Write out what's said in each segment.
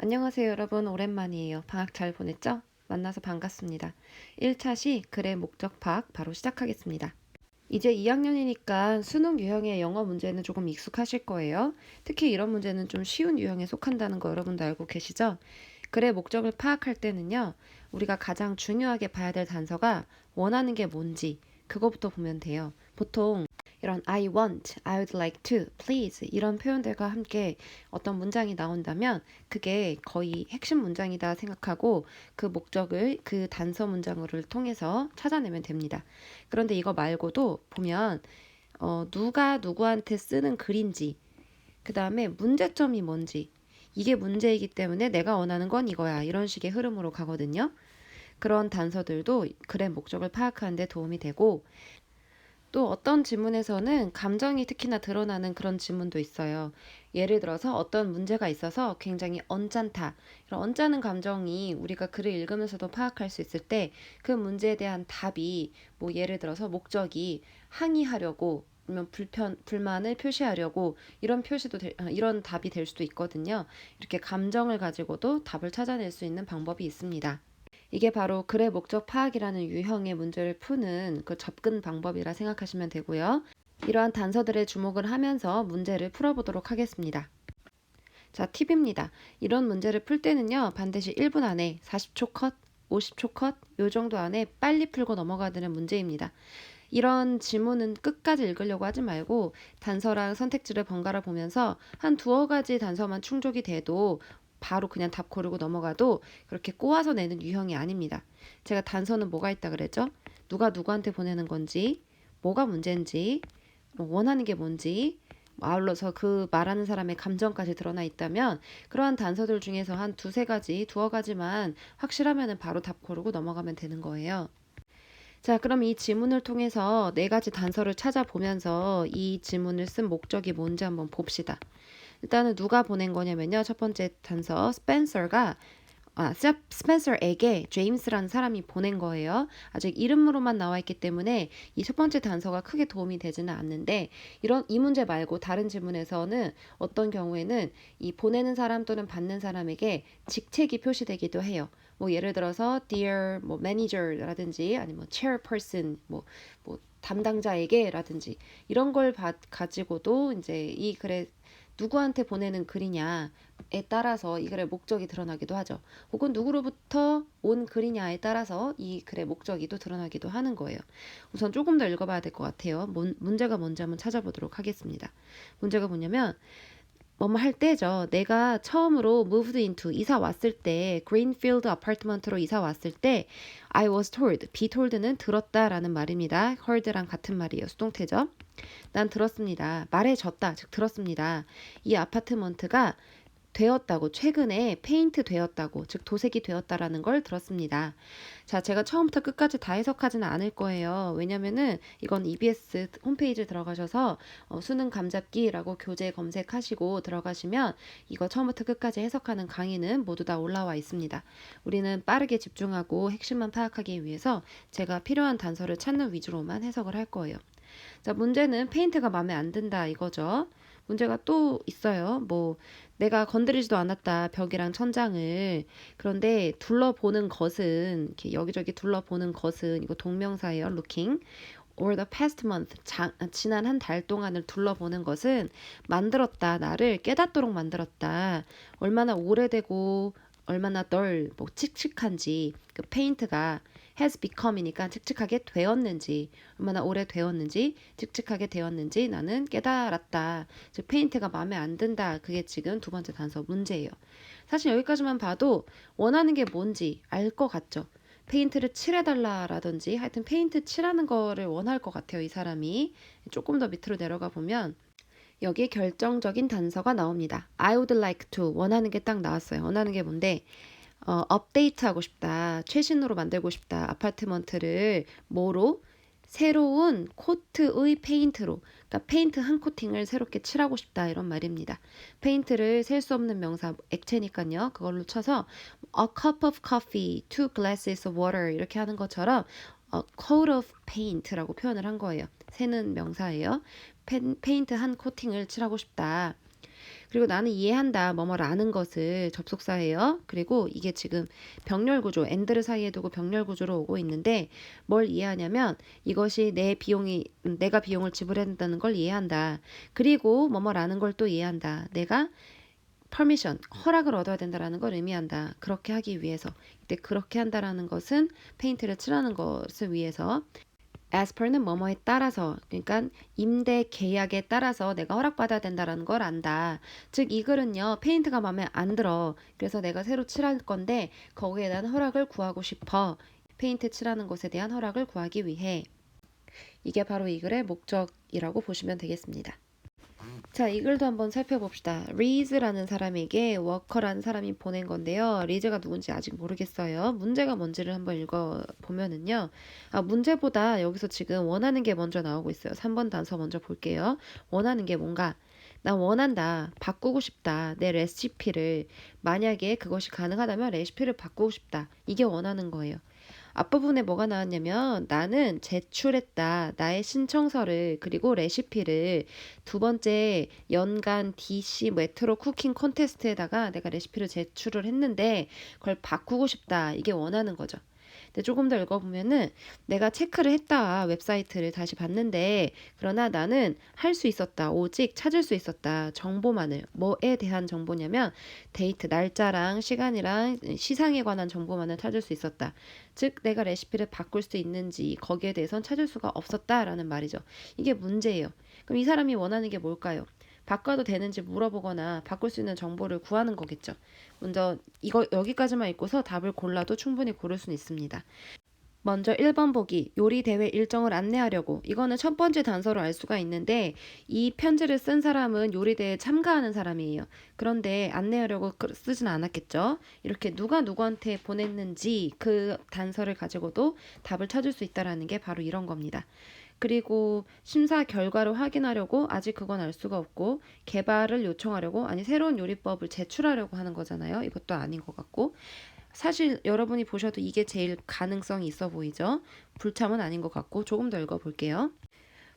안녕하세요, 여러분. 오랜만이에요. 방학 잘 보냈죠? 만나서 반갑습니다. 1차시 글의 목적 파악 바로 시작하겠습니다. 이제 2학년이니까 수능 유형의 영어 문제는 조금 익숙하실 거예요. 특히 이런 문제는 좀 쉬운 유형에 속한다는 거 여러분도 알고 계시죠? 글의 목적을 파악할 때는요, 우리가 가장 중요하게 봐야 될 단서가 원하는 게 뭔지, 그거부터 보면 돼요. 보통 이런 I want, I would like to, please 이런 표현들과 함께 어떤 문장이 나온다면 그게 거의 핵심 문장이다 생각하고 그 목적을 그 단서 문장어를 통해서 찾아내면 됩니다. 그런데 이거 말고도 보면 누가 누구한테 쓰는 글인지, 그 다음에 문제점이 뭔지, 이게 문제이기 때문에 내가 원하는 건 이거야. 이런 식의 흐름으로 가거든요. 그런 단서들도 글의 목적을 파악하는 데 도움이 되고, 또 어떤 지문에서는 감정이 특히나 드러나는 그런 지문도 있어요. 예를 들어서 어떤 문제가 있어서 굉장히 언짢다. 이런 언짢은 감정이 우리가 글을 읽으면서도 파악할 수 있을 때 그 문제에 대한 답이 뭐 예를 들어서 목적이 항의하려고 아니면 불만을 표시하려고 이런 답이 될 수도 있거든요. 이렇게 감정을 가지고도 답을 찾아낼 수 있는 방법이 있습니다. 이게 바로 글의 목적 파악이라는 유형의 문제를 푸는 그 접근 방법이라 생각하시면 되고요. 이러한 단서들에 주목을 하면서 문제를 풀어보도록 하겠습니다. 자, 팁입니다. 이런 문제를 풀 때는요, 반드시 1분 안에 40초 컷, 50초 컷, 요 정도 안에 빨리 풀고 넘어가야 되는 문제입니다. 이런 지문은 끝까지 읽으려고 하지 말고 단서랑 선택지를 번갈아 보면서 한 두어 가지 단서만 충족이 돼도 바로 그냥 답 고르고 넘어가도 그렇게 꼬아서 내는 유형이 아닙니다. 제가 단서는 뭐가 있다 그랬죠? 누가 누구한테 보내는 건지, 뭐가 문제인지, 원하는 게 뭔지, 아울러서 그 말하는 사람의 감정까지 드러나 있다면 그러한 단서들 중에서 한 두세 가지, 두어 가지만 확실하면 바로 답 고르고 넘어가면 되는 거예요. 자, 그럼 이 지문을 통해서 네 가지 단서를 찾아보면서 이 지문을 쓴 목적이 뭔지 한번 봅시다. 일단은 누가 보낸 거냐면요. 첫 번째 단서, 스펜서에게 제임스라는 사람이 보낸 거예요. 아직 이름으로만 나와 있기 때문에 이 첫 번째 단서가 크게 도움이 되지는 않는데 이 문제 말고 다른 지문에서는 어떤 경우에는 이 보내는 사람 또는 받는 사람에게 직책이 표시되기도 해요. 뭐 예를 들어서 dear 뭐 manager라든지 아니면 뭐 chairperson 뭐 담당자에게라든지 이런 걸 가지고도 이제 이 글에 누구한테 보내는 글이냐에 따라서 이 글의 목적이 드러나기도 하죠. 혹은 누구로부터 온 글이냐에 따라서 이 글의 목적이 또 드러나기도 하는 거예요. 우선 조금 더 읽어봐야 될 것 같아요. 문제가 뭔지 한번 찾아보도록 하겠습니다. 문제가 뭐냐면 뭐뭐 할 때죠. 내가 처음으로 moved into 이사 왔을 때 greenfield 아파트먼트로 이사 왔을 때 I was told, be told는 들었다라는 말입니다. heard랑 같은 말이에요. 수동태죠. 난 들었습니다. 말해줬다. 즉 들었습니다. 이 아파트먼트가 되었다고 최근에 페인트 되었다고 즉 도색이 되었다라는 걸 들었습니다. 자, 제가 처음부터 끝까지 다 해석하지는 않을 거예요. 왜냐면은 이건 EBS 홈페이지 들어가셔서 수능 감잡기라고 교재 검색하시고 들어가시면 이거 처음부터 끝까지 해석하는 강의는 모두 다 올라와 있습니다. 우리는 빠르게 집중하고 핵심만 파악하기 위해서 제가 필요한 단서를 찾는 위주로만 해석을 할 거예요. 자, 문제는 페인트가 마음에 안 든다 이거죠. 문제가 또 있어요. 뭐 내가 건드리지도 않았다 벽이랑 천장을. 그런데 둘러보는 것은 이렇게 여기저기 둘러보는 것은 이거 동명사예요. looking or the past month 지난 한 달 동안을 둘러보는 것은 만들었다 나를 깨닫도록 만들었다. 얼마나 오래되고 얼마나 뭐 칙칙한지 그 페인트가 has become이니까 칙칙하게 되었는지 얼마나 오래 되었는지 칙칙하게 되었는지 나는 깨달았다. 즉 페인트가 마음에 안 든다. 그게 지금 두 번째 단서 문제예요. 사실 여기까지만 봐도 원하는 게 뭔지 알 것 같죠. 페인트를 칠해달라라든지 하여튼 페인트 칠하는 거를 원할 것 같아요. 이 사람이. 조금 더 밑으로 내려가 보면 여기에 결정적인 단서가 나옵니다. I would like to 원하는 게 딱 나왔어요. 원하는 게 뭔데 업데이트하고 싶다. 최신으로 만들고 싶다. 아파트먼트를 뭐로? 새로운 코트의 페인트로. 그러니까 페인트 한 코팅을 새롭게 칠하고 싶다. 이런 말입니다. 페인트를 셀 수 없는 명사 액체니까요. 그걸로 쳐서 a cup of coffee, two glasses of water 이렇게 하는 것처럼 a coat of paint라고 표현을 한 거예요. 새는 명사예요. 페인트 한 코팅을 칠하고 싶다. 그리고 나는 이해한다. 뭐뭐라는 것을 접속사예요. 그리고 이게 지금 병렬 구조, and를 사이에 두고 병렬 구조로 오고 있는데 뭘 이해하냐면 이것이 내가 비용을 지불해야 된다는 걸 이해한다. 그리고 뭐뭐라는 걸 또 이해한다. 내가 permission, 허락을 얻어야 된다라는 걸 의미한다. 그렇게 하기 위해서. 이때 그렇게 한다라는 것은 페인트를 칠하는 것을 위해서 as per는 뭐뭐에 따라서 그러니까 임대 계약에 따라서 내가 허락받아야 된다라는 걸 안다. 즉 이 글은요 페인트가 마음에 안 들어. 그래서 내가 새로 칠할 건데 거기에 대한 허락을 구하고 싶어. 페인트 칠하는 것에 대한 허락을 구하기 위해. 이게 바로 이 글의 목적이라고 보시면 되겠습니다. 자, 이 글도 한번 살펴봅시다. 리즈라는 사람에게 워커라는 사람이 보낸 건데요. 리즈가 누군지 아직 모르겠어요. 문제가 뭔지를 한번 읽어보면은요. 문제보다 여기서 지금 원하는 게 먼저 나오고 있어요. 3번 단서 먼저 볼게요. 원하는 게 뭔가? 나 원한다. 바꾸고 싶다. 내 레시피를. 만약에 그것이 가능하다면 레시피를 바꾸고 싶다. 이게 원하는 거예요. 앞부분에 뭐가 나왔냐면 나는 제출했다. 나의 신청서를 그리고 레시피를 두 번째 연간 DC 메트로 쿠킹 콘테스트에다가 내가 레시피를 제출을 했는데 그걸 바꾸고 싶다. 이게 원하는 거죠. 근데 조금 더 읽어보면은 내가 체크를 했다. 웹사이트를 다시 봤는데 그러나 나는 할 수 있었다. 오직 찾을 수 있었다. 정보만을. 뭐에 대한 정보냐면 데이트, 날짜랑 시간이랑 시상에 관한 정보만을 찾을 수 있었다. 즉 내가 레시피를 바꿀 수 있는지 거기에 대해선 찾을 수가 없었다라는 말이죠. 이게 문제예요. 그럼 이 사람이 원하는 게 뭘까요? 바꿔도 되는지 물어보거나 바꿀 수 있는 정보를 구하는 거겠죠. 먼저 이거 여기까지만 읽고서 답을 골라도 충분히 고를 수는 있습니다. 먼저 1번 보기, 요리 대회 일정을 안내하려고. 이거는 첫 번째 단서로 알 수가 있는데 이 편지를 쓴 사람은 요리 대회에 참가하는 사람이에요. 그런데 안내하려고 쓰진 않았겠죠. 이렇게 누가 누구한테 보냈는지 그 단서를 가지고도 답을 찾을 수 있다라는 게 바로 이런 겁니다. 그리고 심사 결과를 확인하려고 아직 그건 알 수가 없고 개발을 요청하려고 아니 새로운 요리법을 제출하려고 하는 거잖아요. 이것도 아닌 것 같고 사실 여러분이 보셔도 이게 제일 가능성이 있어 보이죠. 불참은 아닌 것 같고 조금 더 읽어볼게요.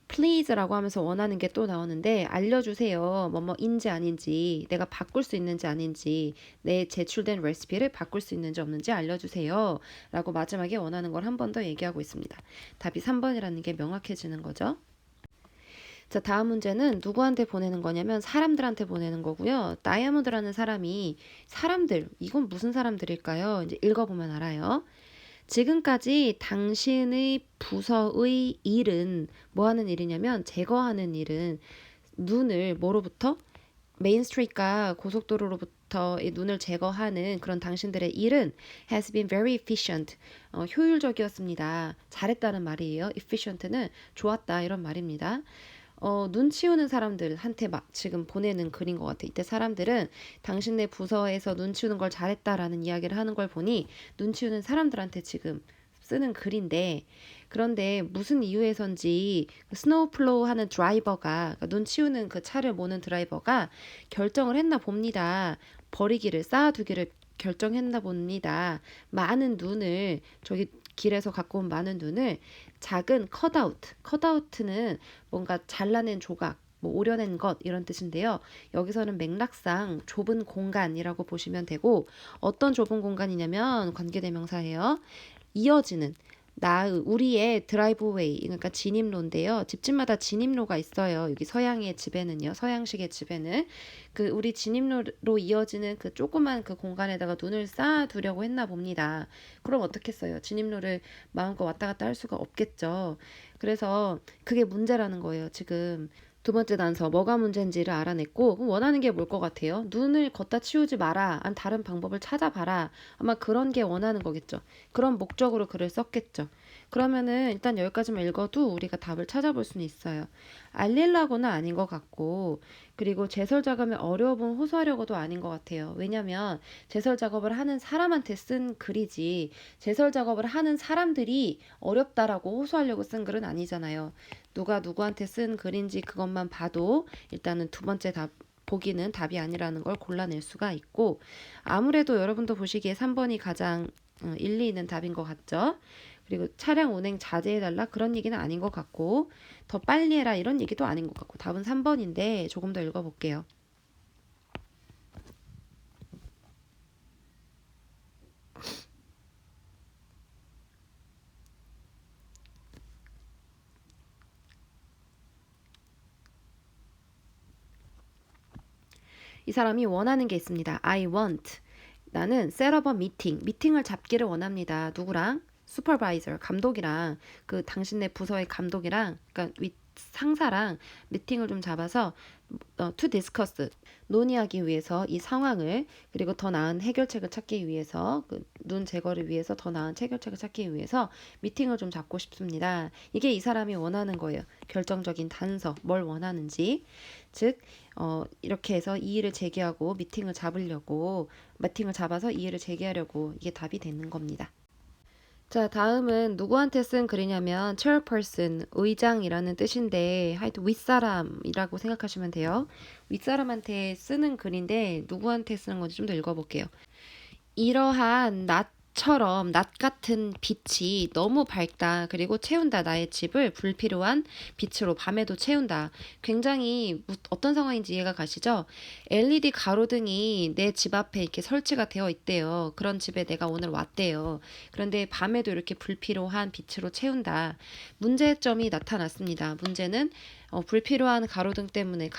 please라고 하면서 원하는 게 또 나오는데 알려주세요. 뭐뭐인지 아닌지 내가 바꿀 수 있는지 아닌지 내 제출된 레시피를 바꿀 수 있는지 없는지 알려주세요. 라고 마지막에 원하는 걸 한 번 더 얘기하고 있습니다. 답이 3번이라는 게 명확해지는 거죠. 자, 다음 문제는 누구한테 보내는 거냐면 사람들한테 보내는 거고요. 다이아몬드라는 사람들, 이건 무슨 사람들일까요? 이제 읽어보면 알아요. 지금까지 당신의 부서의 일은 뭐 하는 일이냐면 제거하는 일은 눈을 뭐로부터? 메인 스트리트가 고속도로로부터 이 눈을 제거하는 그런 당신들의 일은 has been very efficient. 효율적이었습니다. 잘했다는 말이에요. efficient는 좋았다 이런 말입니다. 눈 치우는 사람들한테 막 지금 보내는 글인 것 같아. 이때 사람들은 당신네 부서에서 눈 치우는 걸 잘했다라는 이야기를 하는 걸 보니 눈 치우는 사람들한테 지금 쓰는 글인데 그런데 무슨 이유에선지 스노우 플로우 하는 드라이버가 그러니까 눈 치우는 그 차를 모는 드라이버가 결정을 했나 봅니다. 버리기를 쌓아두기를 결정했나 봅니다. 많은 눈을 저기 길에서 갖고 온 많은 눈을 작은 컷아웃는 뭔가 잘라낸 조각 뭐 오려낸 것 이런 뜻인데요. 여기서는 맥락상 좁은 공간이라고 보시면 되고 어떤 좁은 공간이냐면 관계대명사예요. 이어지는 우리의 드라이브웨이 그러니까 진입로인데요. 집집마다 진입로가 있어요. 여기 서양의 집에는요. 서양식의 집에는 그 우리 진입로로 이어지는 그 조그만 그 공간에다가 눈을 쌓아두려고 했나 봅니다. 그럼 어떻겠어요? 진입로를 마음껏 왔다 갔다 할 수가 없겠죠. 그래서 그게 문제라는 거예요. 지금 두 번째 단서 뭐가 문제인지를 알아냈고 그럼 원하는 게 뭘 것 같아요? 눈을 걷다 치우지 마라. 다른 방법을 찾아봐라. 아마 그런 게 원하는 거겠죠. 그런 목적으로 글을 썼겠죠. 그러면은 일단 여기까지만 읽어도 우리가 답을 찾아볼 수는 있어요. 알리려고는 아닌 것 같고 그리고 제설 작업의 어려움을 호소하려고도 아닌 것 같아요. 왜냐면 제설 작업을 하는 사람한테 쓴 글이지 제설 작업을 하는 사람들이 어렵다라고 호소하려고 쓴 글은 아니잖아요. 누가 누구한테 쓴 글인지 그것만 봐도 일단은 두 번째 보기는 답이 아니라는 걸 골라낼 수가 있고 아무래도 여러분도 보시기에 3번이 가장 일리 있는 답인 것 같죠. 그리고 차량 운행 자제해달라 그런 얘기는 아닌 것 같고 더 빨리 해라 이런 얘기도 아닌 것 같고 답은 3번인데 조금 더 읽어볼게요. 이 사람이 원하는 게 있습니다. I want. 나는 set up a meeting. 미팅을 잡기를 원합니다. 누구랑? 슈퍼바이저, 감독이랑 그 당신네 부서의 감독이랑 그러니까 상사랑 미팅을 좀 잡아서 to discuss 논의하기 위해서 이 상황을 그리고 더 나은 해결책을 찾기 위해서 눈 제거를 위해서 더 나은 해결책을 찾기 위해서 미팅을 좀 잡고 싶습니다. 이게 이 사람이 원하는 거예요. 결정적인 단서, 뭘 원하는지. 즉 이렇게 해서 이의를 제기하고 미팅을 잡아서 이의를 제기하려고 이게 답이 되는 겁니다. 자, 다음은 누구한테 쓴 글이냐면 chairperson, 의장이라는 뜻인데 하여튼 윗사람이라고 생각하시면 돼요. 윗사람한테 쓰는 글인데 누구한테 쓰는 건지 좀 더 읽어볼게요. 이러한 낮 같은 빛이 너무 밝다. 그리고 채운다. 나의 집을 불필요한 빛으로 밤에도 채운다. 굉장히 어떤 상황인지 이해가 가시죠? LED 가로등이 내 집 앞에 이렇게 설치가 되어 있대요. 그런 집에 내가 오늘 왔대요. 그런데 밤에도 이렇게 불필요한 빛으로 채운다. 문제점이 나타났습니다. 문제는 불필요한 가로등 때문에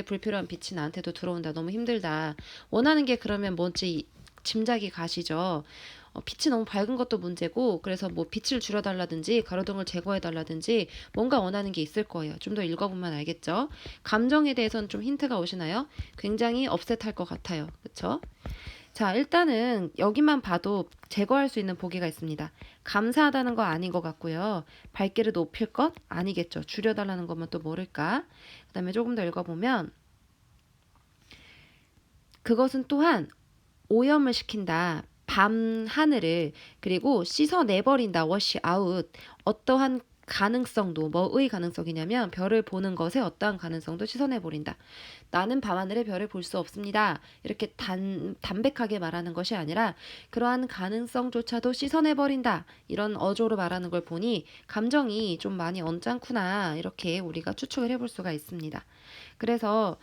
불필요한 빛이 나한테도 들어온다. 너무 힘들다. 원하는 게 그러면 뭔지 짐작이 가시죠. 빛이 너무 밝은 것도 문제고 그래서 뭐 빛을 줄여달라든지 가로등을 제거해달라든지 뭔가 원하는 게 있을 거예요. 좀 더 읽어보면 알겠죠. 감정에 대해서는 좀 힌트가 오시나요? 굉장히 업셋할 것 같아요. 그렇죠? 자, 일단은 여기만 봐도 제거할 수 있는 보기가 있습니다. 감사하다는 거 아닌 것 같고요. 밝기를 높일 것? 아니겠죠. 줄여달라는 거면 또 모를까? 그 다음에 조금 더 읽어보면 그것은 또한 오염을 시킨다. 밤 하늘을 그리고 씻어내버린다. wash out. 어떠한 가능성도 뭐의 가능성이냐면 별을 보는 것에 어떠한 가능성도 씻어내버린다. 나는 밤하늘의 별을 볼 수 없습니다. 이렇게 담백하게 말하는 것이 아니라 그러한 가능성조차도 씻어내버린다. 이런 어조로 말하는 걸 보니 감정이 좀 많이 언짢구나. 이렇게 우리가 추측을 해볼 수가 있습니다. 그래서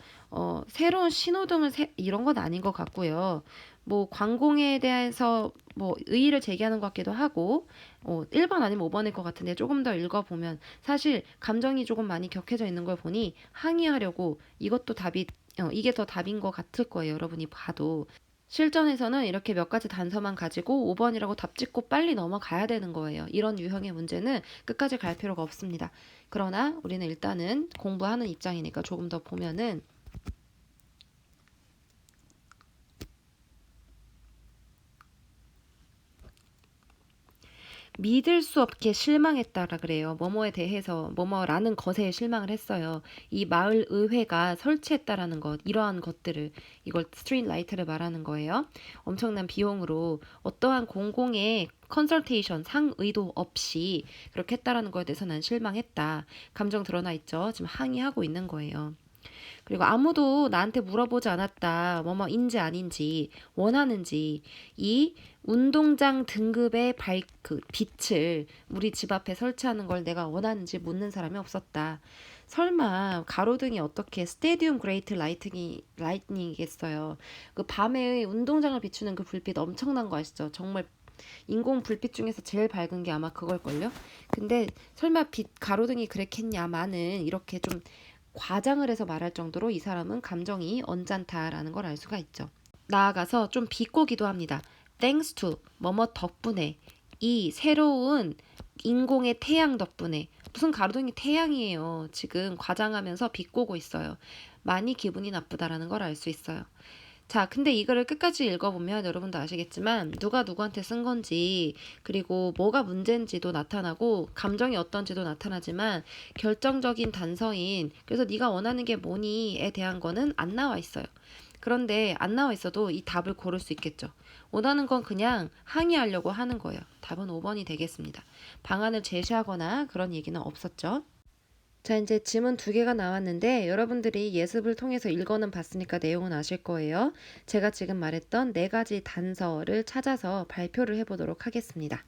새로운 신호등을 이런 건 아닌 것 같고요. 뭐 관공에 대해서 뭐 의의를 제기하는 것 같기도 하고 1번 아니면 5번일 것 같은데 조금 더 읽어보면 사실 감정이 조금 많이 격해져 있는 걸 보니 항의하려고 이것도 답이 이게 더 답인 것 같을 거예요. 여러분이 봐도. 실전에서는 이렇게 몇 가지 단서만 가지고 5번이라고 답 짓고 빨리 넘어가야 되는 거예요. 이런 유형의 문제는 끝까지 갈 필요가 없습니다. 그러나 우리는 일단은 공부하는 입장이니까 조금 더 보면은 믿을 수 없게 실망했다라 그래요. 뭐뭐에 대해서 뭐뭐라는 것에 실망을 했어요. 이 마을 의회가 설치했다라는 것, 이러한 것들을 이걸 스트리트 라이트를 말하는 거예요. 엄청난 비용으로 어떠한 공공의 컨설테이션 상의도 없이 그렇게 했다라는 거에 대해서 난 실망했다. 감정 드러나 있죠. 지금 항의하고 있는 거예요. 그리고 아무도 나한테 물어보지 않았다. 뭐뭐인지 아닌지 원하는지 이 운동장 등급의 빛을 우리 집 앞에 설치하는 걸 내가 원하는지 묻는 사람이 없었다. 설마 가로등이 어떻게 스테디움 그레이트 라이트닝이겠어요. 그 밤에 운동장을 비추는 그 불빛 엄청난 거 아시죠? 정말 인공 불빛 중에서 제일 밝은 게 아마 그걸걸요? 근데 설마 가로등이 그랬겠냐마는 이렇게 좀 과장을 해서 말할 정도로 이 사람은 감정이 언짢다라는 걸 알 수가 있죠. 나아가서 좀 비꼬기도 합니다. Thanks to 뭐뭐 덕분에 이 새로운 인공의 태양 덕분에 무슨 가로등이 태양이에요. 지금 과장하면서 비꼬고 있어요. 많이 기분이 나쁘다라는 걸 알 수 있어요. 자, 근데 이거를 끝까지 읽어보면 여러분도 아시겠지만 누가 누구한테 쓴 건지 그리고 뭐가 문제인지도 나타나고 감정이 어떤지도 나타나지만 결정적인 단서인 그래서 네가 원하는 게 뭐니에 대한 거는 안 나와 있어요. 그런데 안 나와 있어도 이 답을 고를 수 있겠죠. 원하는 건 그냥 항의하려고 하는 거예요. 답은 5번이 되겠습니다. 방안을 제시하거나 그런 얘기는 없었죠. 자, 이제 지문 2개가 나왔는데 여러분들이 예습을 통해서 읽어는 봤으니까 내용은 아실 거예요. 제가 지금 말했던 4가지 단서를 찾아서 발표를 해보도록 하겠습니다.